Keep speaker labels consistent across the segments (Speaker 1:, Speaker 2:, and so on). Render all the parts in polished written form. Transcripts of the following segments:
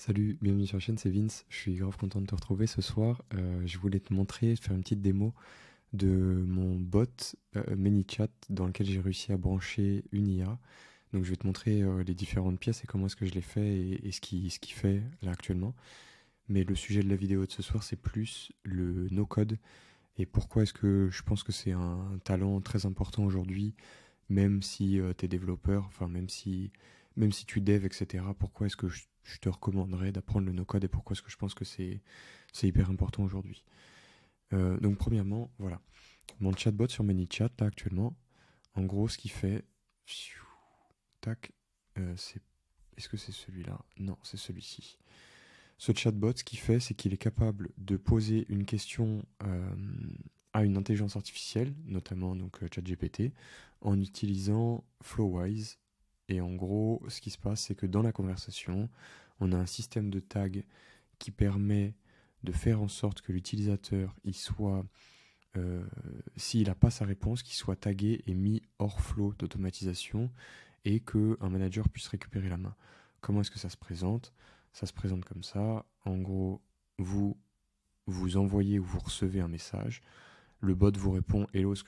Speaker 1: Salut, bienvenue sur la chaîne, c'est Vince. Je suis grave content de te retrouver ce soir. Je voulais te montrer, faire une petite démo de mon bot ManyChat dans lequel j'ai réussi à brancher une IA. Donc je vais te montrer les différentes pièces et comment est-ce que je l'ai fait et ce qu'il fait là actuellement. Mais le sujet de la vidéo de ce soir, c'est plus le no-code et pourquoi est-ce que je pense que c'est un talent très important aujourd'hui, même si tu es développeur, enfin même si tu dev, etc. Pourquoi est-ce que je te recommanderais d'apprendre le no-code et pourquoi est-ce que je pense que c'est hyper important aujourd'hui. Donc premièrement, voilà, mon chatbot sur ManyChat là actuellement, en gros ce qu'il fait, tac, c'est, est-ce que c'est celui-là? Non, c'est celui-ci. Ce chatbot, ce qu'il fait, c'est qu'il est capable de poser une question à une intelligence artificielle, notamment donc ChatGPT, en utilisant Flowise. Et en gros, ce qui se passe, c'est que dans la conversation, on a un système de tags qui permet de faire en sorte que l'utilisateur, s'il n'a pas sa réponse, qu'il soit tagué et mis hors flow d'automatisation et qu'un manager puisse récupérer la main. Comment est-ce que ça se présente? Ça se présente comme ça. En gros, vous envoyez ou vous recevez un message. Le bot vous répond: Hello, est-ce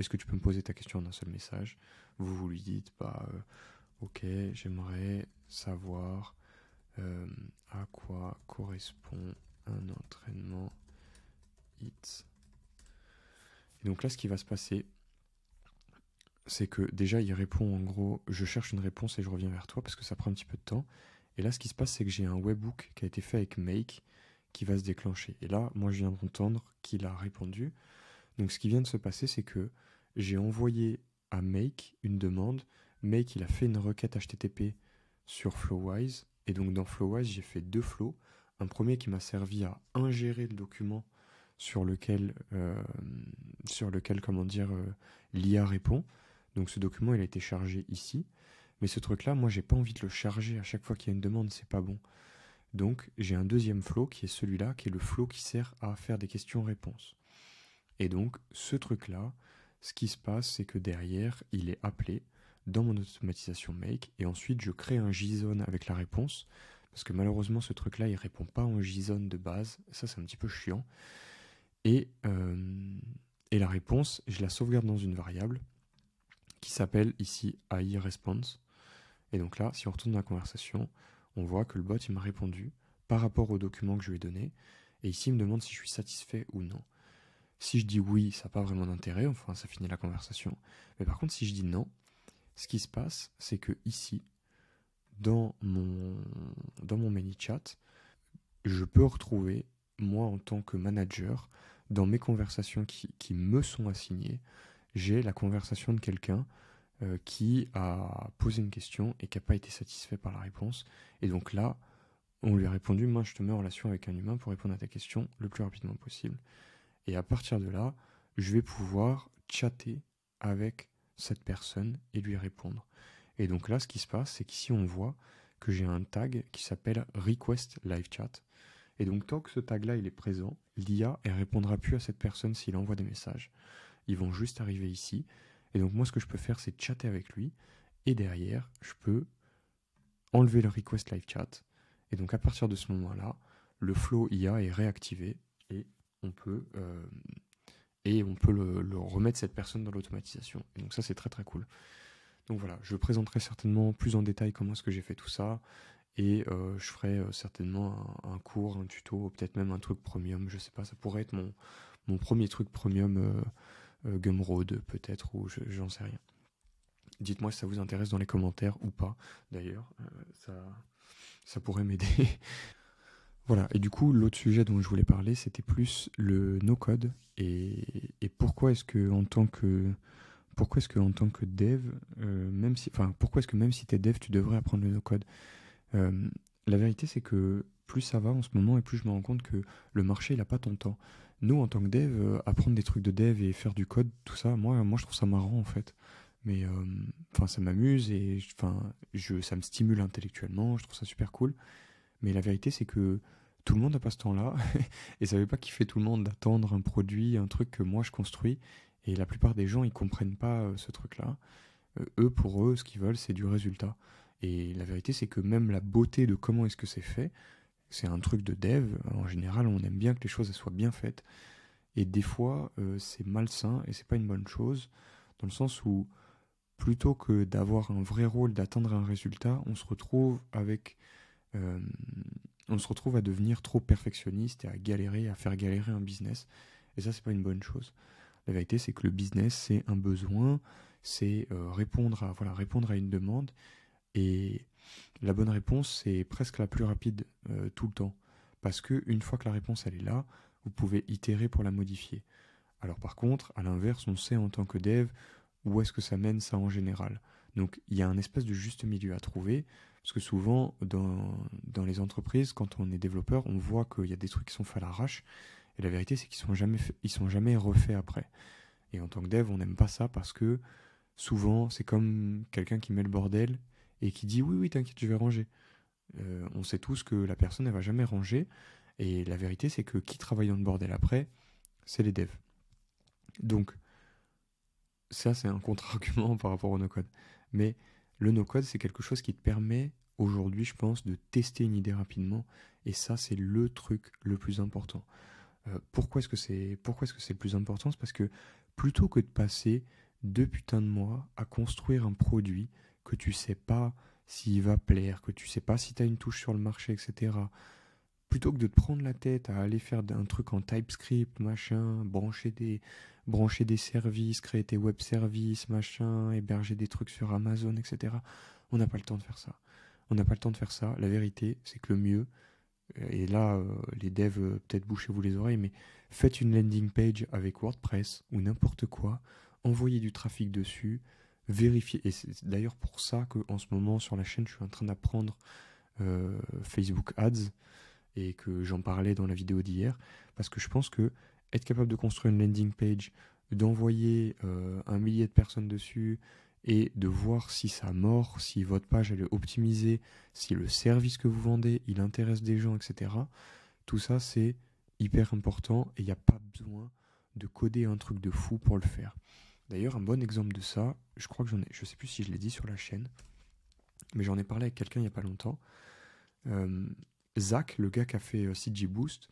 Speaker 1: que tu peux me poser ta question en un seul message? Vous lui dites: ok, j'aimerais savoir à quoi correspond un entraînement HIIT. Et donc là, ce qui va se passer, c'est que déjà, il répond en gros: je cherche une réponse et je reviens vers toi, parce que ça prend un petit peu de temps. Et là, ce qui se passe, c'est que j'ai un webhook qui a été fait avec Make qui va se déclencher. Et là, moi, je viens d'entendre qu'il a répondu. Donc, ce qui vient de se passer, c'est que j'ai envoyé à Make une demande. Make, il a fait une requête HTTP sur Flowise. Et donc, dans Flowise, j'ai fait deux flows. Un premier qui m'a servi à ingérer le document sur lequel, l'IA répond. Donc, ce document, il a été chargé ici. Mais ce truc-là, moi, j'ai pas envie de le charger à chaque fois qu'il y a une demande, c'est pas bon. Donc, j'ai un deuxième flow qui est celui-là, qui est le flow qui sert à faire des questions-réponses. Et donc, ce truc-là, ce qui se passe, c'est que derrière, il est appelé dans mon automatisation Make, et ensuite, je crée un JSON avec la réponse, parce que malheureusement, ce truc-là, il répond pas en JSON de base. Ça, c'est un petit peu chiant. Et, la réponse, je la sauvegarde dans une variable qui s'appelle ici AI response. Et donc là, si on retourne dans la conversation, on voit que le bot il m'a répondu par rapport au document que je lui ai donné. Et ici, il me demande si je suis satisfait ou non. Si je dis oui, ça n'a pas vraiment d'intérêt, enfin ça finit la conversation. Mais par contre, si je dis non, ce qui se passe, c'est que ici, dans mon ManyChat, je peux retrouver, moi en tant que manager, dans mes conversations qui me sont assignées, j'ai la conversation de quelqu'un qui a posé une question et qui n'a pas été satisfait par la réponse. Et donc là, on lui a répondu: moi je te mets en relation avec un humain pour répondre à ta question le plus rapidement possible. Et à partir de là, je vais pouvoir chatter avec cette personne et lui répondre. Et donc là, ce qui se passe, c'est qu'ici on voit que j'ai un tag qui s'appelle Request Live Chat. Et donc tant que ce tag-là il est présent, l'IA elle répondra plus à cette personne s'il envoie des messages. Ils vont juste arriver ici. Et donc moi ce que je peux faire, c'est chatter avec lui. Et derrière, je peux enlever le Request Live Chat. Et donc à partir de ce moment-là, le flow IA est réactivé et on peut, le remettre cette personne dans l'automatisation. Et donc ça, c'est très très cool. Donc voilà, je présenterai certainement plus en détail comment est-ce que j'ai fait tout ça. Et je ferai certainement un cours, un tuto, peut-être même un truc premium, je sais pas, ça pourrait être mon premier truc premium Gumroad peut-être, ou j'en sais rien. Dites-moi si ça vous intéresse dans les commentaires ou pas, d'ailleurs, ça pourrait m'aider. Voilà, et du coup, l'autre sujet dont je voulais parler, c'était plus le no-code, et pourquoi est-ce que en tant que dev, pourquoi est-ce que même si t'es dev, tu devrais apprendre le no-code? La vérité, c'est que plus ça va en ce moment, et plus je me rends compte que le marché, il a pas ton temps. Nous, en tant que dev, apprendre des trucs de dev et faire du code, tout ça, moi je trouve ça marrant, en fait. Mais, ça m'amuse, et ça me stimule intellectuellement, je trouve ça super cool. Mais la vérité, c'est que tout le monde n'a pas ce temps-là, et ça veut pas kiffer tout le monde d'attendre un produit, un truc que moi je construis, et la plupart des gens, ils comprennent pas ce truc-là. Pour eux, ce qu'ils veulent, c'est du résultat. Et la vérité, c'est que même la beauté de comment est-ce que c'est fait, c'est un truc de dev. En général, on aime bien que les choses elles soient bien faites. Et des fois, c'est malsain et c'est pas une bonne chose, dans le sens où plutôt que d'avoir un vrai rôle, d'atteindre un résultat, euh, on se retrouve à devenir trop perfectionniste et à galérer, à faire galérer un business. Et ça, c'est pas une bonne chose. La vérité, c'est que le business, c'est un besoin, c'est répondre à une demande. Et la bonne réponse, c'est presque la plus rapide tout le temps. Parce que une fois que la réponse elle est là, vous pouvez itérer pour la modifier. Alors par contre, à l'inverse, on sait en tant que dev où est-ce que ça mène ça en général. Donc il y a un espèce de juste milieu à trouver, parce que souvent dans les entreprises, quand on est développeur, on voit qu'il y a des trucs qui sont faits à l'arrache, et la vérité c'est ils sont jamais refaits après. Et en tant que dev, on n'aime pas ça parce que souvent c'est comme quelqu'un qui met le bordel et qui dit oui oui t'inquiète je vais ranger. On sait tous que la personne elle va jamais ranger, et la vérité c'est que qui travaille dans le bordel après, c'est les devs. Donc ça, c'est un contre-argument par rapport au no-code. Mais le no-code, c'est quelque chose qui te permet aujourd'hui, je pense, de tester une idée rapidement. Et ça, c'est le truc le plus important. Pourquoi est-ce que c'est le plus important? C'est parce que plutôt que de passer 2 putains de mois à construire un produit que tu sais pas s'il va plaire, que tu sais pas si tu as une touche sur le marché, etc., plutôt que de te prendre la tête à aller faire un truc en TypeScript, machin, brancher des services, créer tes web services, machin, héberger des trucs sur Amazon, etc. On n'a pas le temps de faire ça. On n'a pas le temps de faire ça. La vérité, c'est que le mieux, et là, les devs, peut-être bouchez-vous les oreilles, mais faites une landing page avec WordPress ou n'importe quoi, envoyez du trafic dessus, vérifiez. Et c'est d'ailleurs pour ça qu'en ce moment, sur la chaîne, je suis en train d'apprendre Facebook Ads, et que j'en parlais dans la vidéo d'hier, parce que je pense que être capable de construire une landing page, d'envoyer 1 millier de personnes dessus, et de voir si ça mord, si votre page elle est optimisée, si le service que vous vendez il intéresse des gens, etc. Tout ça c'est hyper important, et il n'y a pas besoin de coder un truc de fou pour le faire. D'ailleurs, un bon exemple de ça, je crois que je sais plus si je l'ai dit sur la chaîne, mais j'en ai parlé avec quelqu'un il n'y a pas longtemps. Zach, le gars qui a fait CG Boost,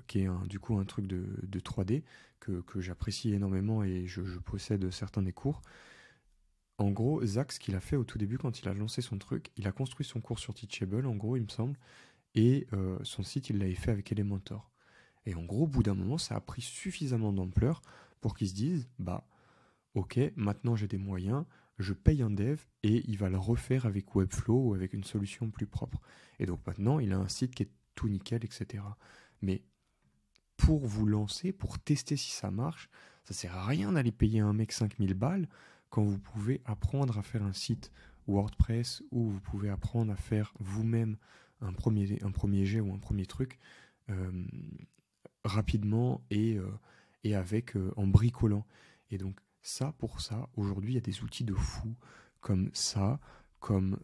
Speaker 1: qui est du coup un truc de 3D que j'apprécie énormément, et je possède certains des cours. En gros, Zach, ce qu'il a fait au tout début quand il a lancé son truc, il a construit son cours sur Teachable, en gros, il me semble, et son site, il l'avait fait avec Elementor. Et en gros, au bout d'un moment, ça a pris suffisamment d'ampleur pour qu'ils se disent, bah, ok, maintenant j'ai des moyens, je paye un dev et il va le refaire avec Webflow ou avec une solution plus propre. Et donc maintenant, il a un site qui est tout nickel, etc. Mais pour vous lancer, pour tester si ça marche, ça sert à rien d'aller payer un mec 5000 balles quand vous pouvez apprendre à faire un site WordPress, ou vous pouvez apprendre à faire vous-même un premier jet ou un premier truc euh, rapidement, et en bricolant. Et donc ça, pour ça, aujourd'hui, il y a des outils de fou comme ça, comme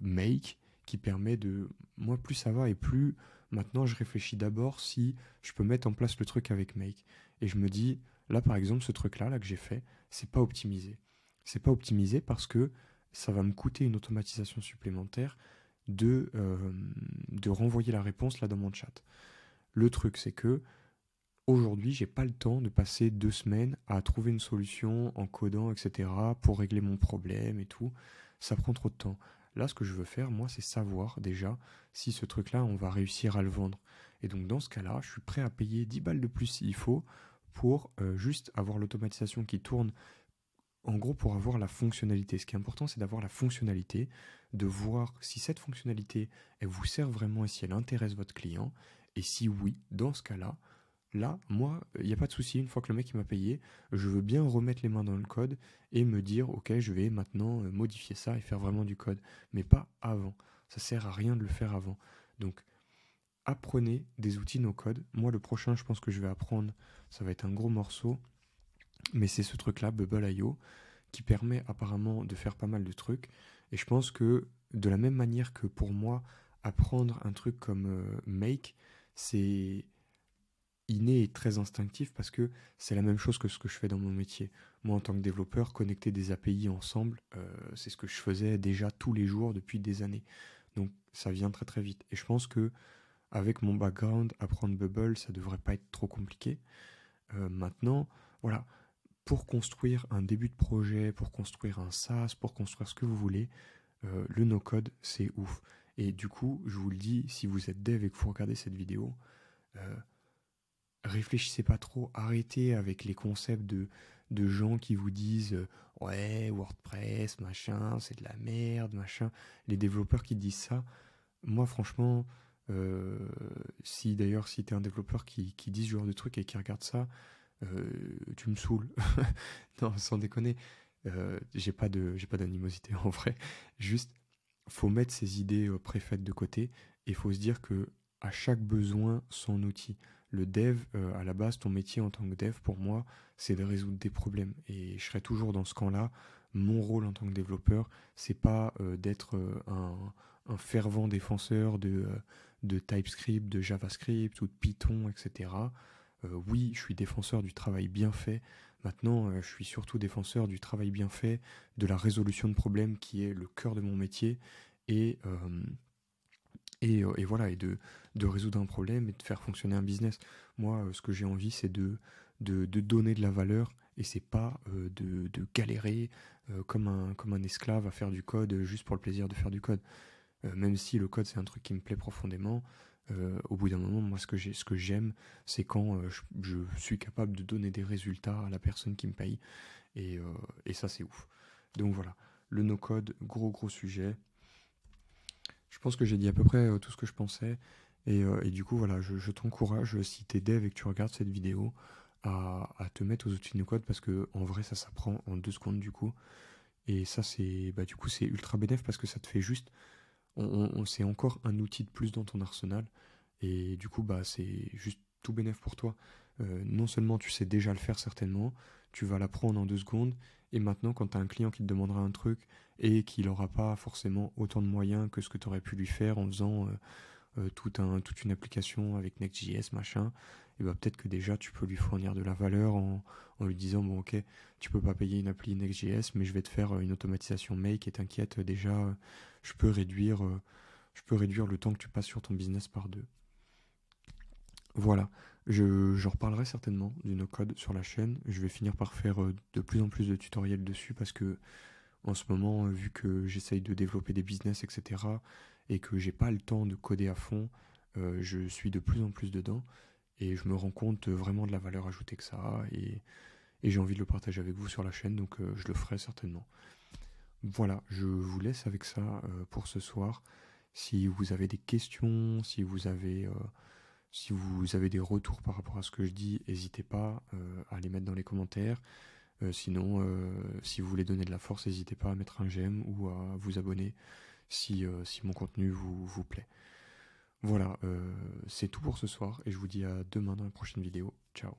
Speaker 1: Make, qui permet de... Moi, plus ça va, et plus maintenant je réfléchis d'abord si je peux mettre en place le truc avec Make. Et je me dis, là par exemple, ce truc-là là, que j'ai fait, c'est pas optimisé. C'est pas optimisé parce que ça va me coûter une automatisation supplémentaire de renvoyer la réponse là dans mon chat. Le truc, c'est que aujourd'hui, j'ai pas le temps de passer 2 semaines à trouver une solution en codant, etc., pour régler mon problème et tout. Ça prend trop de temps. Là, ce que je veux faire, moi, c'est savoir déjà si ce truc-là, on va réussir à le vendre. Et donc, dans ce cas-là, je suis prêt à payer 10 balles de plus s'il faut pour juste avoir l'automatisation qui tourne. En gros, pour avoir la fonctionnalité. Ce qui est important, c'est d'avoir la fonctionnalité, de voir si cette fonctionnalité, elle vous sert vraiment et si elle intéresse votre client. Et si oui, dans ce cas-là, là, moi, il n'y a pas de souci, une fois que le mec il m'a payé, je veux bien remettre les mains dans le code et me dire, ok, je vais maintenant modifier ça et faire vraiment du code. Mais pas avant. Ça sert à rien de le faire avant. Donc, apprenez des outils no-code. Moi, le prochain, je pense que je vais apprendre, ça va être un gros morceau, mais c'est ce truc-là, Bubble.io, qui permet apparemment de faire pas mal de trucs. Et je pense que, de la même manière que pour moi, apprendre un truc comme Make, c'est inné et très instinctif, parce que c'est la même chose que ce que je fais dans mon métier. Moi, en tant que développeur, connecter des API ensemble, c'est ce que je faisais déjà tous les jours depuis des années. Donc ça vient très très vite. Et je pense que avec mon background, apprendre Bubble, ça devrait pas être trop compliqué. Maintenant, voilà, pour construire un début de projet, pour construire un SaaS, pour construire ce que vous voulez, le no-code, c'est ouf. Et du coup, je vous le dis, si vous êtes dev et que vous regardez cette vidéo, réfléchissez pas trop, arrêtez avec les concepts de gens qui vous disent ouais, WordPress, machin, c'est de la merde, machin. Les développeurs qui disent ça, moi franchement, si t'es un développeur qui dit ce genre de trucs et qui regarde ça, tu me saoules. Non, sans déconner. J'ai pas d'animosité en vrai. Juste, faut mettre ses idées préfaites de côté et faut se dire que à chaque besoin, son outil. Le dev, à la base, ton métier en tant que dev, pour moi, c'est de résoudre des problèmes. Et je serai toujours dans ce camp-là. Mon rôle en tant que développeur, c'est pas d'être un fervent défenseur de TypeScript, de JavaScript ou de Python, etc. Oui, je suis défenseur du travail bien fait. Maintenant, je suis surtout défenseur du travail bien fait, de la résolution de problèmes qui est le cœur de mon métier, et, et voilà, et de résoudre un problème et de faire fonctionner un business. Moi, ce que j'ai envie, c'est de donner de la valeur, et c'est pas de galérer comme un esclave à faire du code juste pour le plaisir de faire du code. Même si le code c'est un truc qui me plaît profondément, au bout d'un moment, moi ce que j'aime, c'est quand je suis capable de donner des résultats à la personne qui me paye, et ça c'est ouf. Donc voilà, le no-code, gros sujet. Je pense que j'ai dit à peu près tout ce que je pensais, et du coup voilà, je t'encourage, si t'es dev et que tu regardes cette vidéo, à te mettre aux outils de no-code, parce que en vrai ça s'apprend en 2 secondes du coup, et ça c'est du coup c'est ultra bénéf parce que ça te fait juste c'est encore un outil de plus dans ton arsenal, et du coup c'est juste tout bénéf pour toi. Non seulement tu sais déjà le faire certainement, tu vas l'apprendre en 2 secondes, et maintenant quand tu as un client qui te demandera un truc et qu'il n'aura pas forcément autant de moyens que ce que tu aurais pu lui faire en faisant toute une application avec Next.js machin, et peut-être que déjà tu peux lui fournir de la valeur en lui disant bon ok, tu peux pas payer une appli Next.js, mais je vais te faire une automatisation make, et t'inquiète, déjà je peux réduire le temps que tu passes sur ton business par 2. Voilà, j'en reparlerai certainement du no-code sur la chaîne. Je vais finir par faire de plus en plus de tutoriels dessus, parce que en ce moment, vu que j'essaye de développer des business, etc., et que j'ai pas le temps de coder à fond, je suis de plus en plus dedans, et je me rends compte vraiment de la valeur ajoutée que ça a, et j'ai envie de le partager avec vous sur la chaîne, donc je le ferai certainement. Voilà, je vous laisse avec ça pour ce soir. Si vous avez des questions, si vous avez des retours par rapport à ce que je dis, n'hésitez pas à les mettre dans les commentaires. Sinon, si vous voulez donner de la force, n'hésitez pas à mettre un j'aime ou à vous abonner si mon contenu vous plaît. Voilà, c'est tout pour ce soir, et je vous dis à demain dans la prochaine vidéo. Ciao.